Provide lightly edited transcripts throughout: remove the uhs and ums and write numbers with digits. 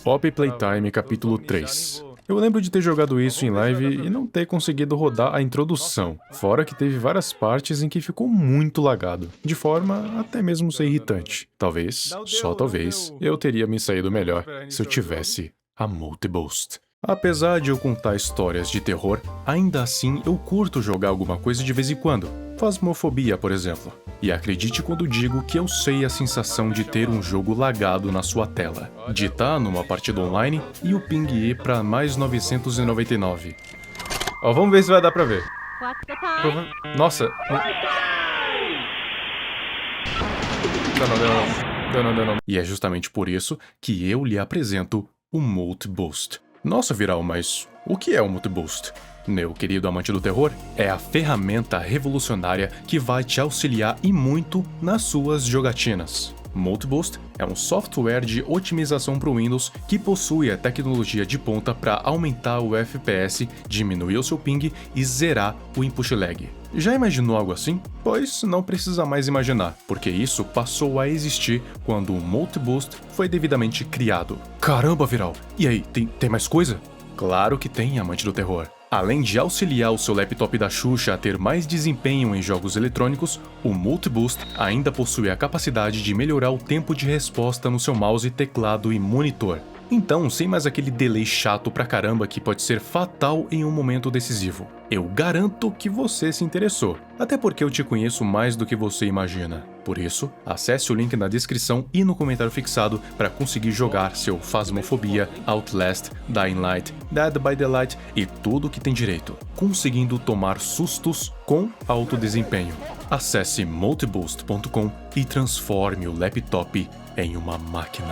Poppy Playtime capítulo 3. Eu lembro de ter jogado isso em live e não ter conseguido rodar a introdução, fora que teve várias partes em que ficou muito lagado, de forma até mesmo ser irritante. Talvez, só talvez, eu teria me saído melhor se eu tivesse a Multiboost. Apesar de eu contar histórias de terror, ainda assim eu curto jogar alguma coisa de vez em quando. Phasmophobia, por exemplo. E acredite quando digo que eu sei a sensação de ter um jogo lagado na sua tela, de estar numa partida online e o ping ir pra mais 999. Ó, vamos ver se vai dar pra ver. Nossa. Não. E é justamente por isso que eu lhe apresento o Multiboost. Nossa, Viral, mas o que é o Multiboost? Meu querido amante do terror, é a ferramenta revolucionária que vai te auxiliar e muito nas suas jogatinas. Multiboost é um software de otimização para o Windows que possui a tecnologia de ponta para aumentar o FPS, diminuir o seu ping e zerar o input lag. Já imaginou algo assim? Pois não precisa mais imaginar, porque isso passou a existir quando o Multiboost foi devidamente criado. Caramba, Viral! E aí, tem mais coisa? Claro que tem, amante do terror. Além de auxiliar o seu laptop da Xuxa a ter mais desempenho em jogos eletrônicos, o Multiboost ainda possui a capacidade de melhorar o tempo de resposta no seu mouse, teclado e monitor. Então, sem mais aquele delay chato pra caramba que pode ser fatal em um momento decisivo. Eu garanto que você se interessou, até porque eu te conheço mais do que você imagina. Por isso, acesse o link na descrição e no comentário fixado para conseguir jogar seu Phasmophobia, Outlast, Dying Light, Dead by Daylight e tudo que tem direito, conseguindo tomar sustos com alto desempenho. Acesse multiboost.com e transforme o laptop em uma máquina.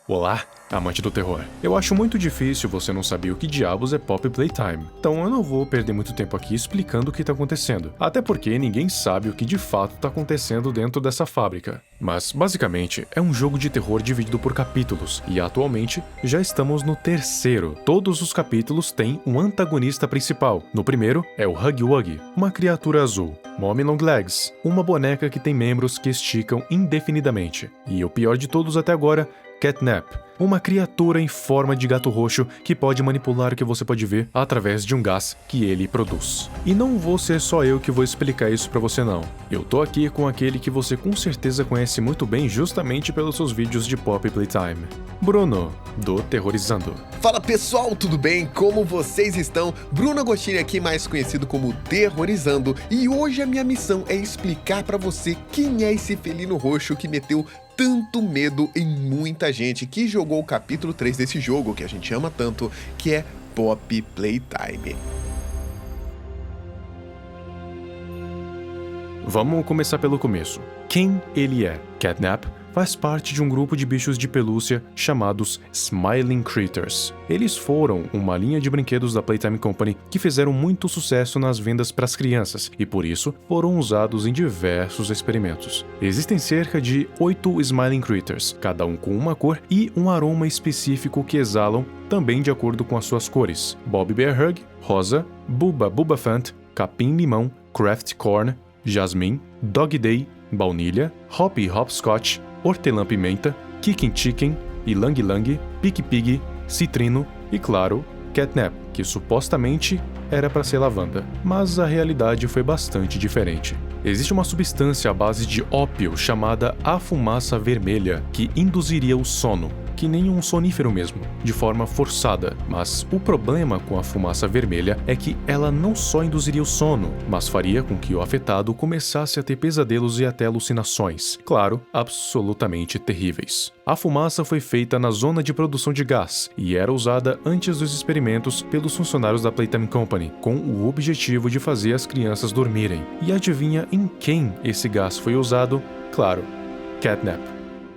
Olá, amante do terror. Eu acho muito difícil você não saber o que diabos é Poppy Playtime, então eu não vou perder muito tempo aqui explicando o que tá acontecendo, até porque ninguém sabe o que de fato tá acontecendo dentro dessa fábrica. Mas, basicamente, é um jogo de terror dividido por capítulos, e atualmente já estamos no terceiro. Todos os capítulos têm um antagonista principal. No primeiro é o Huggy Wuggy, uma criatura azul. Mommy Long Legs, uma boneca que tem membros que esticam indefinidamente. E o pior de todos até agora, Catnap, uma criatura em forma de gato roxo que pode manipular o que você pode ver através de um gás que ele produz. E não vou ser só eu que vou explicar isso pra você não. Eu tô aqui com aquele que você com certeza conhece muito bem justamente pelos seus vídeos de Poppy Playtime. Bruno, do Terrorizando. Fala pessoal, tudo bem? Como vocês estão? Bruno Agostini aqui, mais conhecido como Terrorizando, e hoje a minha missão é explicar pra você quem é esse felino roxo que meteu tanto medo em muita gente que jogou o capítulo 3 desse jogo que a gente ama tanto, que é Poppy Playtime. Vamos começar pelo começo. Quem ele é? Catnap faz parte de um grupo de bichos de pelúcia chamados Smiling Critters. Eles foram uma linha de brinquedos da Playtime Company que fizeram muito sucesso nas vendas para as crianças e por isso foram usados em diversos experimentos. Existem cerca de 8 Smiling Critters, cada um com uma cor e um aroma específico que exalam também de acordo com as suas cores. Bobby Bear Hug, rosa, Bubba Bubafant, Capim Limão, Craft Corn, Jasmine, Dog Day, baunilha, Hoppy Hopscotch, hortelã pimenta, Kicking Chicken, Ilang Ilang, Pick Pig, citrino e, claro, Catnap, que supostamente era para ser lavanda, mas a realidade foi bastante diferente. Existe uma substância à base de ópio chamada a fumaça vermelha que induziria o sono, que nem um sonífero mesmo, de forma forçada. Mas o problema com a fumaça vermelha é que ela não só induziria o sono, mas faria com que o afetado começasse a ter pesadelos e até alucinações. Claro, absolutamente terríveis. A fumaça foi feita na zona de produção de gás e era usada antes dos experimentos pelos funcionários da Playtime Company, com o objetivo de fazer as crianças dormirem. E adivinha em quem esse gás foi usado? Claro, Catnap.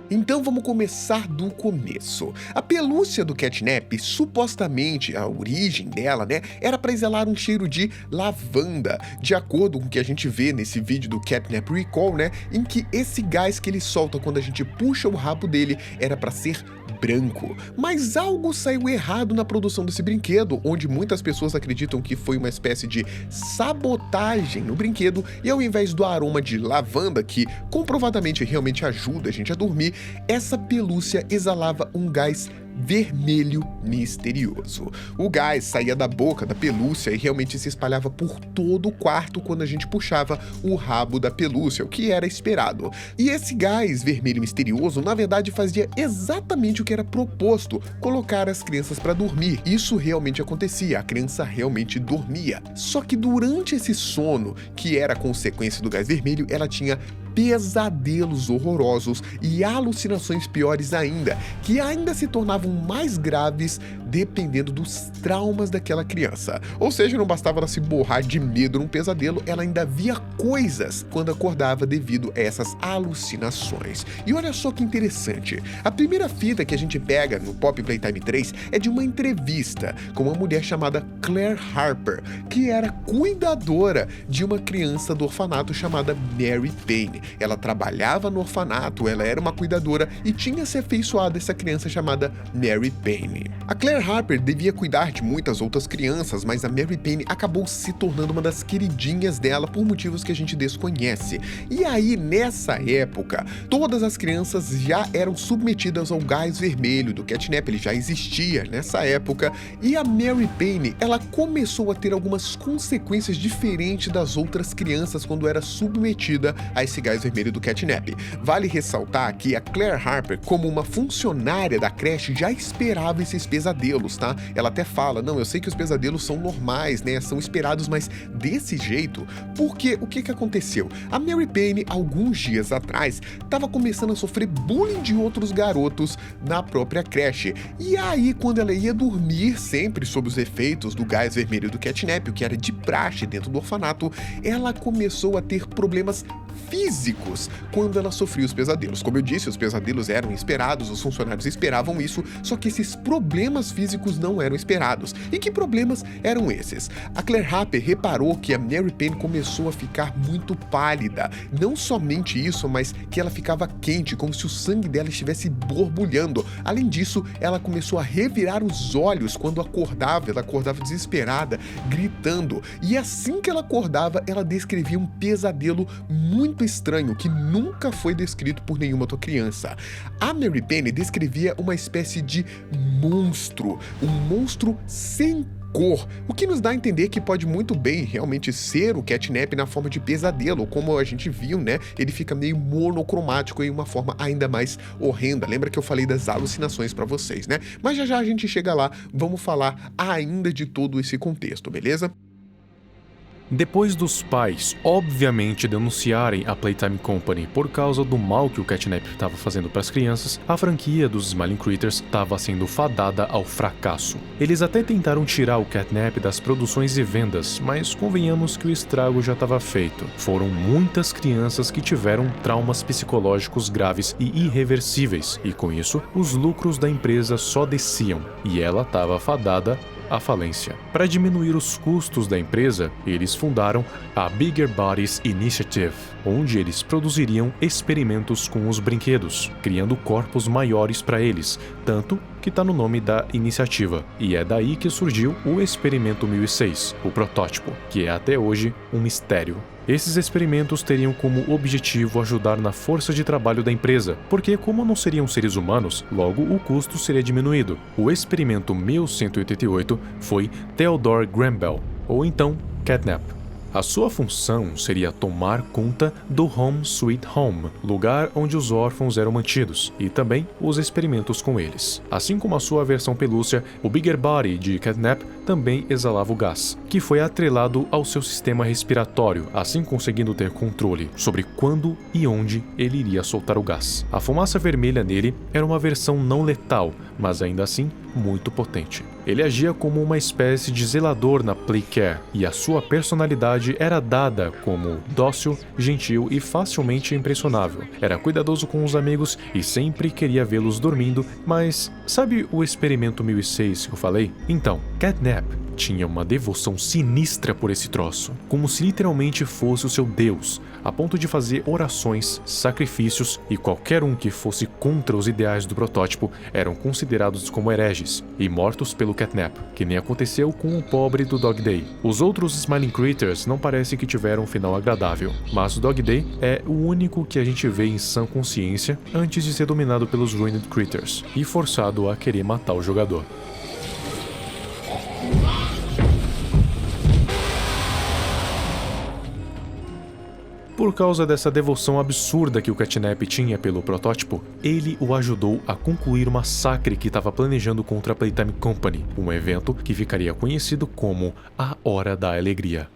Então vamos começar do começo. A pelúcia do catnap, supostamente, a origem dela, né, era para exalar um cheiro de lavanda, de acordo com o que a gente vê nesse vídeo do Catnap Recall, né, em que esse gás que ele solta quando a gente puxa o rabo dele era para ser branco. Mas algo saiu errado na produção desse brinquedo, onde muitas pessoas acreditam que foi uma espécie de sabotagem no brinquedo, e ao invés do aroma de lavanda, que comprovadamente realmente ajuda a gente a dormir, essa pelúcia exalava um gás vermelho misterioso. O gás saía da boca da pelúcia e realmente se espalhava por todo o quarto quando a gente puxava o rabo da pelúcia, o que era esperado. E esse gás vermelho misterioso, na verdade, fazia exatamente o que era proposto: colocar as crianças para dormir. Isso realmente acontecia, a criança realmente dormia. Só que durante esse sono, que era consequência do gás vermelho, ela tinha pesadelos horrorosos e alucinações piores ainda, que ainda se tornavam mais graves dependendo dos traumas daquela criança. Ou seja, não bastava ela se borrar de medo num pesadelo, ela ainda via coisas quando acordava devido a essas alucinações. E olha só que interessante, a primeira fita que a gente pega no Poppy Playtime 3 é de uma entrevista com uma mulher chamada Claire Harper, que era cuidadora de uma criança do orfanato chamada Mary Payne. Ela trabalhava no orfanato, ela era uma cuidadora e tinha se afeiçoado a essa criança chamada Mary Payne. A Claire Harper devia cuidar de muitas outras crianças, mas a Mary Payne acabou se tornando uma das queridinhas dela por motivos que a gente desconhece. E aí, nessa época, todas as crianças já eram submetidas ao gás vermelho do catnap, ele já existia nessa época, e a Mary Payne, ela começou a ter algumas consequências diferentes das outras crianças quando era submetida a esse gás vermelho do catnap. Vale ressaltar que a Claire Harper, como uma funcionária da creche, já esperava esses pesadelos, tá? Ela até fala: não, eu sei que os pesadelos são normais, né? São esperados, mas desse jeito, porque o que aconteceu? A Mary Payne, alguns dias atrás, estava começando a sofrer bullying de outros garotos na própria creche. E aí, quando ela ia dormir, sempre sob os efeitos do gás vermelho do catnap, o que era de praxe dentro do orfanato, ela começou a ter problemas físicos quando ela sofria os pesadelos. Como eu disse, os pesadelos eram esperados, os funcionários esperavam isso, só que esses problemas físicos não eram esperados. E que problemas eram esses? A Claire Harper reparou que a Mary Payne começou a ficar muito pálida. Não somente isso, mas que ela ficava quente, como se o sangue dela estivesse borbulhando. Além disso, ela começou a revirar os olhos quando acordava. Ela acordava desesperada, gritando. E assim que ela acordava, ela descrevia um pesadelo muito estranho que nunca foi descrito por nenhuma outra criança. A Mary Payne descrevia uma espécie de monstro, um monstro sem cor, o que nos dá a entender que pode muito bem realmente ser o catnap na forma de pesadelo, como a gente viu, né? Ele fica meio monocromático em uma forma ainda mais horrenda. Lembra que eu falei das alucinações pra vocês, né? Mas já já a gente chega lá, vamos falar ainda de todo esse contexto, beleza? Depois dos pais, obviamente, denunciarem a Playtime Company por causa do mal que o catnap estava fazendo para as crianças, a franquia dos Smiling Critters estava sendo fadada ao fracasso. Eles até tentaram tirar o catnap das produções e vendas, mas convenhamos que o estrago já estava feito. Foram muitas crianças que tiveram traumas psicológicos graves e irreversíveis, e com isso, os lucros da empresa só desciam, e ela estava fadada à falência. Para diminuir os custos da empresa, eles fundaram a Bigger Bodies Initiative, onde eles produziriam experimentos com os brinquedos, criando corpos maiores para eles, tanto que está no nome da iniciativa. E é daí que surgiu o Experimento 1006, o protótipo, que é até hoje um mistério. Esses experimentos teriam como objetivo ajudar na força de trabalho da empresa, porque como não seriam seres humanos, logo o custo seria diminuído. O experimento 1188 foi Theodore Granville, ou então Catnap. A sua função seria tomar conta do Home Sweet Home, lugar onde os órfãos eram mantidos, e também os experimentos com eles. Assim como a sua versão pelúcia, o Bigger Body de Catnap também exalava o gás, que foi atrelado ao seu sistema respiratório, assim conseguindo ter controle sobre quando e onde ele iria soltar o gás. A fumaça vermelha nele era uma versão não letal, mas ainda assim muito potente. Ele agia como uma espécie de zelador na Playcare, e a sua personalidade era dada como dócil, gentil e facilmente impressionável. Era cuidadoso com os amigos e sempre queria vê-los dormindo, mas sabe o experimento 1006 que eu falei? Então, Catnap tinha uma devoção sinistra por esse troço, como se literalmente fosse o seu deus, a ponto de fazer orações, sacrifícios, e qualquer um que fosse contra os ideais do protótipo eram considerados como hereges e mortos pelo Catnap, que nem aconteceu com o pobre do Dog Day. Os outros Smiling Critters não parece que tiveram um final agradável, mas o Dog Day é o único que a gente vê em sã consciência antes de ser dominado pelos Ruined Critters e forçado a querer matar o jogador. Por causa dessa devoção absurda que o Catnap tinha pelo protótipo, ele o ajudou a concluir o massacre que estava planejando contra a Playtime Company, um evento que ficaria conhecido como a Hora da Alegria.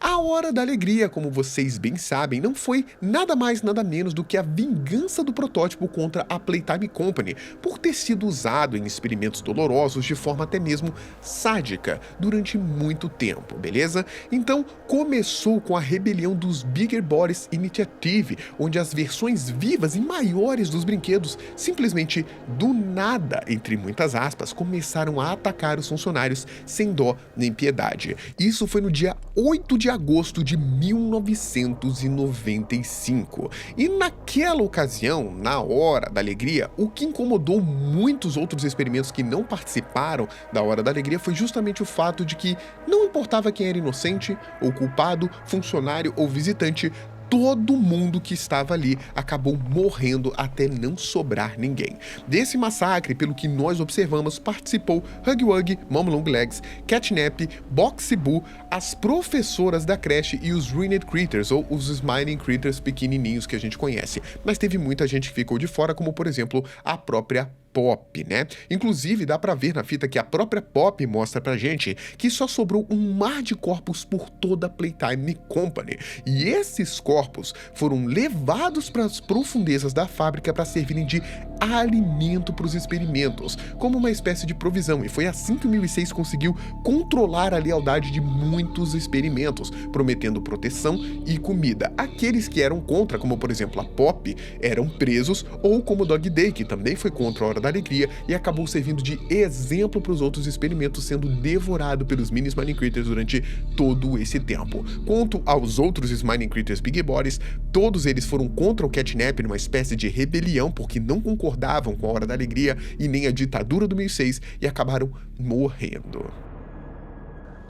A Hora da Alegria, como vocês bem sabem, não foi nada mais nada menos do que a vingança do protótipo contra a Playtime Company por ter sido usado em experimentos dolorosos de forma até mesmo sádica durante muito tempo, beleza? Então começou com a rebelião dos Bigger Bodies Initiative, onde as versões vivas e maiores dos brinquedos simplesmente do nada, entre muitas aspas, começaram a atacar os funcionários sem dó nem piedade. Isso foi no dia 8 de agosto de 1995. E naquela ocasião, na Hora da Alegria, o que incomodou muitos outros experimentos que não participaram da Hora da Alegria foi justamente o fato de que não importava quem era inocente ou culpado, funcionário ou visitante, todo mundo que estava ali acabou morrendo até não sobrar ninguém. Desse massacre, pelo que nós observamos, participou Huggy Wuggy, Mom Long Legs, Catnap, Boxy Boo, as professoras da creche e os Ruined Critters, ou os Smiling Critters pequenininhos que a gente conhece. Mas teve muita gente que ficou de fora, como por exemplo a própria Pop, né? Inclusive, dá pra ver na fita que a própria Pop mostra pra gente que só sobrou um mar de corpos por toda a Playtime Company. E esses corpos foram levados para as profundezas da fábrica para servirem de alimento para os experimentos, como uma espécie de provisão. E foi assim que o 1006 conseguiu controlar a lealdade de muitos experimentos, prometendo proteção e comida. Aqueles que eram contra, como por exemplo a Pop, eram presos, ou como o Dog Day, que também foi contra a Hora da Alegria e acabou servindo de exemplo para os outros experimentos, sendo devorado pelos mini Smiling Critters durante todo esse tempo. Quanto aos outros Smiling Critters Big Bodies, todos eles foram contra o Catnap numa espécie de rebelião, porque não concordavam com a Hora da Alegria e nem a ditadura do 1006 e acabaram morrendo.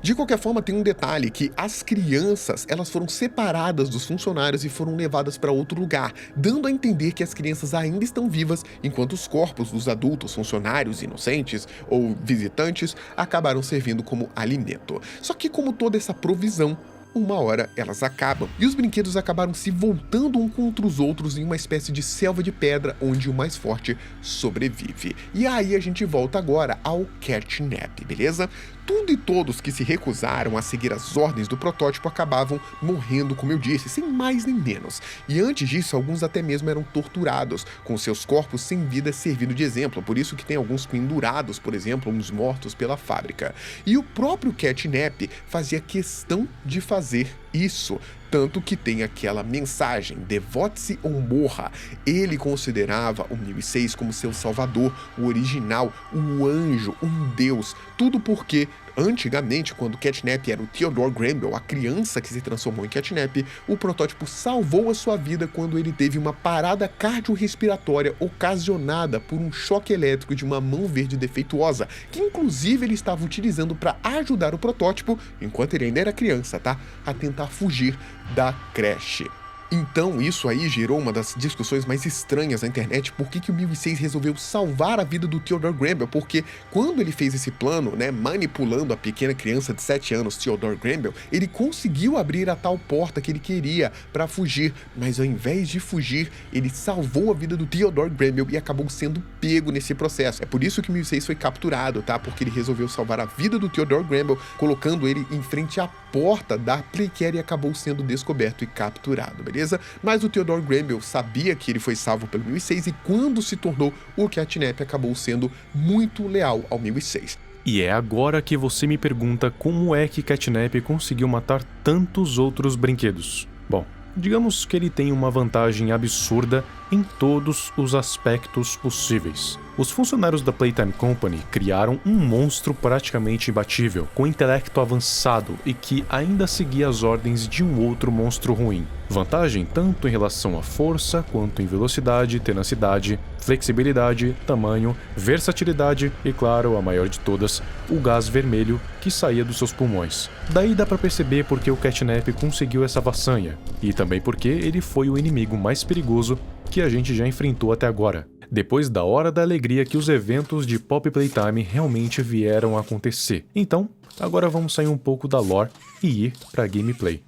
De qualquer forma, tem um detalhe, que as crianças, elas foram separadas dos funcionários e foram levadas para outro lugar, dando a entender que as crianças ainda estão vivas, enquanto os corpos dos adultos, funcionários inocentes ou visitantes, acabaram servindo como alimento. Só que, como toda essa provisão, uma hora elas acabam, e os brinquedos acabaram se voltando um contra os outros em uma espécie de selva de pedra onde o mais forte sobrevive. E aí a gente volta agora ao Catnap, beleza? Tudo e todos que se recusaram a seguir as ordens do protótipo acabavam morrendo, como eu disse, sem mais nem menos. E antes disso, alguns até mesmo eram torturados, com seus corpos sem vida servindo de exemplo, por isso que tem alguns pendurados, por exemplo, uns mortos pela fábrica. E o próprio Catnap fazia questão de fazer isso, tanto que tem aquela mensagem, devote-se ou morra. Ele considerava o 1006 como seu salvador, o original, o anjo, um deus, tudo porque antigamente, quando Catnap era o Theodore Granville, a criança que se transformou em Catnap, o protótipo salvou a sua vida quando ele teve uma parada cardiorrespiratória ocasionada por um choque elétrico de uma mão verde defeituosa, que inclusive ele estava utilizando para ajudar o protótipo, enquanto ele ainda era criança, tá? A tentar fugir da creche. Então, isso aí gerou uma das discussões mais estranhas na internet. Por que o 1006 resolveu salvar a vida do Theodore Granville? Porque quando ele fez esse plano, né, manipulando a pequena criança de 7 anos, Theodore Granville, ele conseguiu abrir a tal porta que ele queria para fugir, mas ao invés de fugir, ele salvou a vida do Theodore Granville e acabou sendo pego nesse processo. É por isso que o 1006 foi capturado, tá? Porque ele resolveu salvar a vida do Theodore Granville, colocando ele em frente à porta da Playcare, e acabou sendo descoberto e capturado, beleza? Mas o Theodore Granville sabia que ele foi salvo pelo 1006 e quando se tornou o Catnap acabou sendo muito leal ao 1006. E é agora que você me pergunta como é que Catnap conseguiu matar tantos outros brinquedos. Bom, digamos que ele tem uma vantagem absurda em todos os aspectos possíveis. Os funcionários da Playtime Company criaram um monstro praticamente imbatível, com intelecto avançado e que ainda seguia as ordens de um outro monstro ruim. Vantagem tanto em relação à força, quanto em velocidade, tenacidade, flexibilidade, tamanho, versatilidade e, claro, a maior de todas, o gás vermelho que saía dos seus pulmões. Daí dá pra perceber porque o Catnap conseguiu essa façanha, e também porque ele foi o inimigo mais perigoso que a gente já enfrentou até agora. Depois da hora da alegria que os eventos de Pop Playtime realmente vieram a acontecer. Então, agora vamos sair um pouco da lore e ir pra gameplay.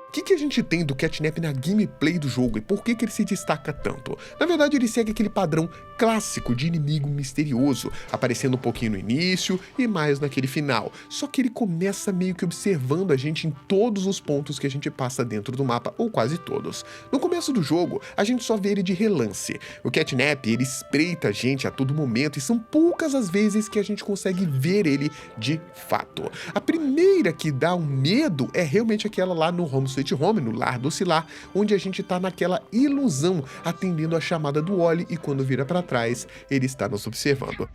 O que a gente tem do Catnap na gameplay do jogo e por que ele se destaca tanto? Na verdade, ele segue aquele padrão clássico de inimigo misterioso, aparecendo um pouquinho no início e mais naquele final. Só que ele começa meio que observando a gente em todos os pontos que a gente passa dentro do mapa, ou quase todos. No começo do jogo, a gente só vê ele de relance. O Catnap, ele espreita a gente a todo momento e são poucas as vezes que a gente consegue ver ele de fato. A primeira que dá um medo é realmente aquela lá no Home Sweet Home, no lar do Sylar, onde a gente tá naquela ilusão, atendendo a chamada do Wally, e quando vira pra trás, ele está nos observando.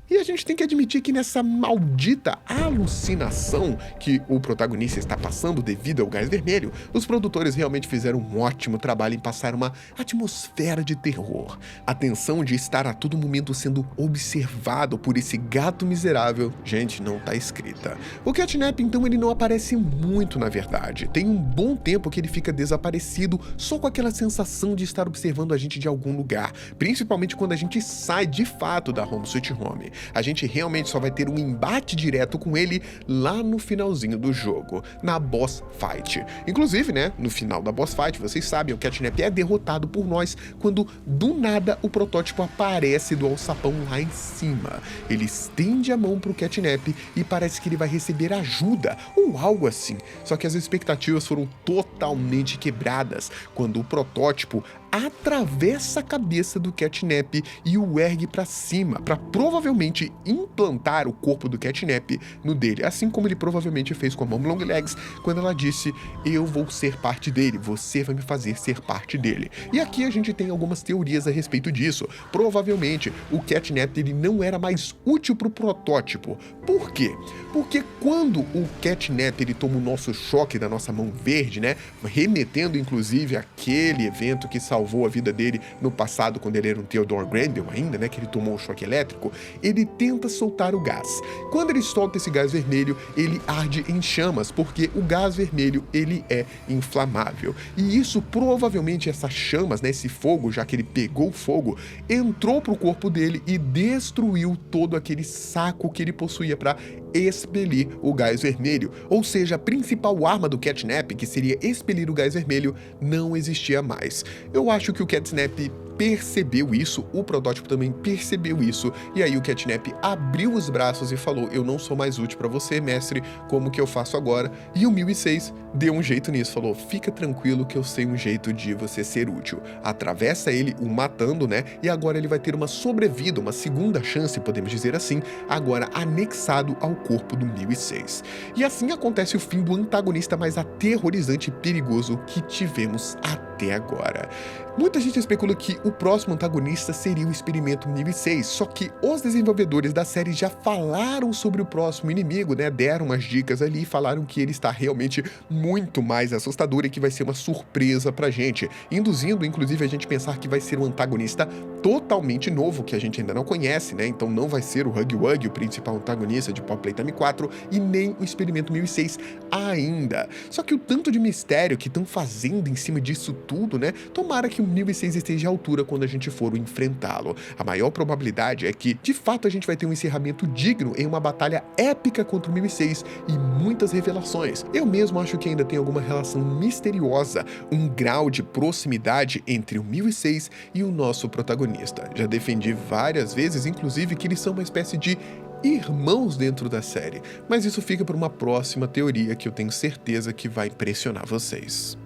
E a gente tem que admitir que nessa maldita alucinação que o protagonista está passando devido ao gás vermelho, os produtores realmente fizeram um ótimo trabalho em passar uma atmosfera de terror. A tensão de estar a todo momento sendo observado por esse gato miserável, gente, não tá escrita. O Catnap, então, ele não aparece muito, na verdade. Tem um bom tempo que ele fica desaparecido, só com aquela sensação de estar observando a gente de algum lugar, principalmente quando a gente sai de fato da Home Sweet Home. A gente realmente só vai ter um embate direto com ele lá no finalzinho do jogo, na boss fight. Inclusive, né, no final da boss fight, vocês sabem, o Catnap é derrotado por nós quando, do nada, o protótipo aparece do alçapão lá em cima. Ele estende a mão pro Catnap e parece que ele vai receber ajuda, ou algo assim. Só que as expectativas foram totalmente quebradas quando o protótipo atravessa a cabeça do Catnap e o ergue pra cima, pra provavelmente implantar o corpo do Catnap no dele, assim como ele provavelmente fez com a Mom Longlegs quando ela disse: eu vou ser parte dele, você vai me fazer ser parte dele. E aqui a gente tem algumas teorias a respeito disso. Provavelmente o Catnap, ele não era mais útil pro protótipo. Por quê? Porque quando o Catnap, ele toma o nosso choque da nossa mão verde, né, remetendo inclusive àquele evento que salvou a vida dele no passado, quando ele era um Theodore Granville ainda, né, que ele tomou um choque elétrico, ele tenta soltar o gás. Quando ele solta esse gás vermelho, ele arde em chamas, porque o gás vermelho, ele é inflamável. E isso, provavelmente, essas chamas, né, esse fogo, já que ele pegou fogo, entrou pro corpo dele e destruiu todo aquele saco que ele possuía para expelir o gás vermelho. Ou seja, a principal arma do Catnap, que seria expelir o gás vermelho, não existia mais. Eu acho que o Catnap percebeu isso, o protótipo também percebeu isso, e aí o Catnap abriu os braços e falou: eu não sou mais útil pra você, mestre, como que eu faço agora? E o 1006 deu um jeito nisso, falou: fica tranquilo que eu sei um jeito de você ser útil. Atravessa ele, o matando, né, e agora ele vai ter uma sobrevida, uma segunda chance, podemos dizer assim, agora anexado ao corpo do 1006. E assim acontece o fim do antagonista mais aterrorizante e perigoso que tivemos até até agora. Muita gente especula que o próximo antagonista seria o Experimento 1006, só que os desenvolvedores da série já falaram sobre o próximo inimigo, né? Deram umas dicas ali e falaram que ele está realmente muito mais assustador e que vai ser uma surpresa pra gente, induzindo inclusive a gente pensar que vai ser um antagonista totalmente novo, que a gente ainda não conhece, né? Então não vai ser o Huggy Wuggy, o principal antagonista de Power Playtime 4, e nem o Experimento 1006 ainda. Só que o tanto de mistério que estão fazendo em cima disso tudo, né? Tomara que o 1006 esteja à altura quando a gente for enfrentá-lo. A maior probabilidade é que, de fato, a gente vai ter um encerramento digno em uma batalha épica contra o 1006 e muitas revelações. Eu mesmo acho que ainda tem alguma relação misteriosa, um grau de proximidade entre o 1006 e o nosso protagonista. Já defendi várias vezes, inclusive, que eles são uma espécie de irmãos dentro da série, mas isso fica para uma próxima teoria que eu tenho certeza que vai impressionar vocês.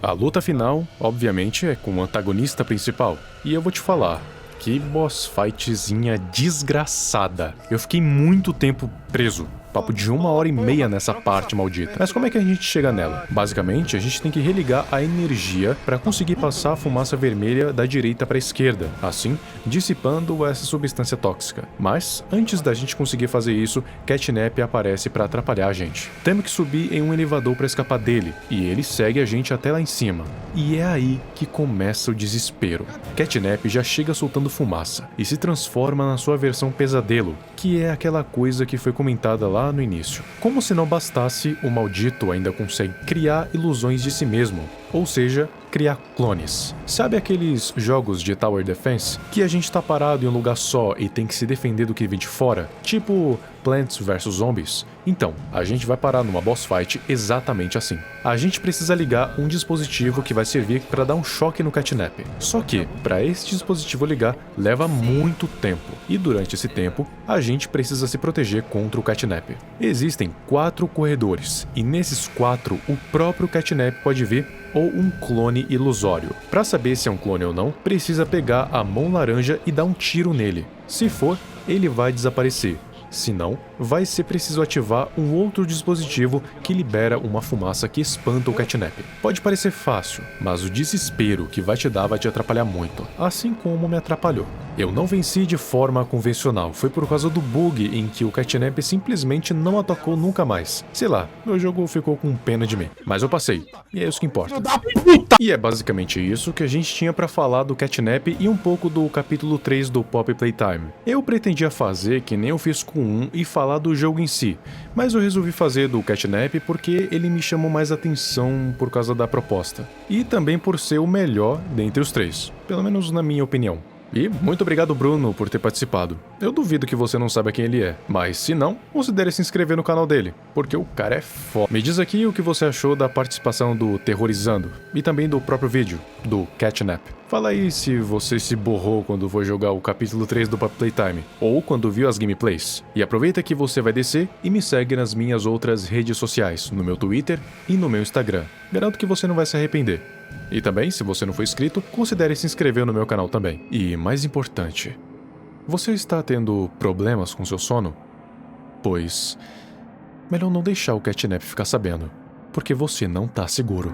A luta final, obviamente, é com o antagonista principal. E eu vou te falar, que boss fightzinha desgraçada. Eu fiquei muito tempo preso. Papo de 1h30 nessa parte maldita. Mas como é que a gente chega nela? Basicamente, a gente tem que religar a energia para conseguir passar a fumaça vermelha da direita para a esquerda, assim dissipando essa substância tóxica. Mas, antes da gente conseguir fazer isso, Catnap aparece para atrapalhar a gente. Temos que subir em um elevador para escapar dele, e ele segue a gente até lá em cima. E é aí que começa o desespero. Catnap já chega soltando fumaça, e se transforma na sua versão pesadelo, que é aquela coisa que foi comentada lá no início. Como se não bastasse, o maldito ainda consegue criar ilusões de si mesmo, ou seja, criar clones. Sabe aqueles jogos de Tower Defense que a gente tá parado em um lugar só e tem que se defender do que vem de fora? Tipo Plants vs Zombies? Então, a gente vai parar numa boss fight exatamente assim. A gente precisa ligar um dispositivo que vai servir para dar um choque no Catnap. Só que, para esse dispositivo ligar, leva muito tempo. E durante esse tempo, a gente precisa se proteger contra o Catnap. Existem 4 corredores, e nesses 4, o próprio Catnap pode vir ou um clone ilusório. Para saber se é um clone ou não, precisa pegar a mão laranja e dar um tiro nele. Se for, ele vai desaparecer. Se não, vai ser preciso ativar um outro dispositivo que libera uma fumaça que espanta o Catnap. Pode parecer fácil, mas o desespero que vai te dar vai te atrapalhar muito, assim como me atrapalhou. Eu não venci de forma convencional, foi por causa do bug em que o Catnap simplesmente não atacou nunca mais. Sei lá, meu jogo ficou com pena de mim, mas eu passei, e é isso que importa. E é basicamente isso que a gente tinha pra falar do Catnap e um pouco do capítulo 3 do Poppy Playtime. Eu pretendia fazer que nem eu fiz com 1 e falar do jogo em si, mas eu resolvi fazer do Catnap porque ele me chamou mais atenção por causa da proposta, e também por ser o melhor dentre os 3, pelo menos na minha opinião. E muito obrigado, Bruno, por ter participado. Eu duvido que você não saiba quem ele é, mas se não, considere se inscrever no canal dele, porque o cara é foda. Me diz aqui o que você achou da participação do Terrorizando, e também do próprio vídeo, do Catnap. Fala aí se você se borrou quando for jogar o capítulo 3 do Poppy Playtime, ou quando viu as gameplays. E aproveita que você vai descer e me segue nas minhas outras redes sociais, no meu Twitter e no meu Instagram. Garanto que você não vai se arrepender. E também, se você não for inscrito, considere se inscrever no meu canal também. E mais importante, você está tendo problemas com seu sono? Pois, melhor não deixar o Catnap ficar sabendo, porque você não tá seguro.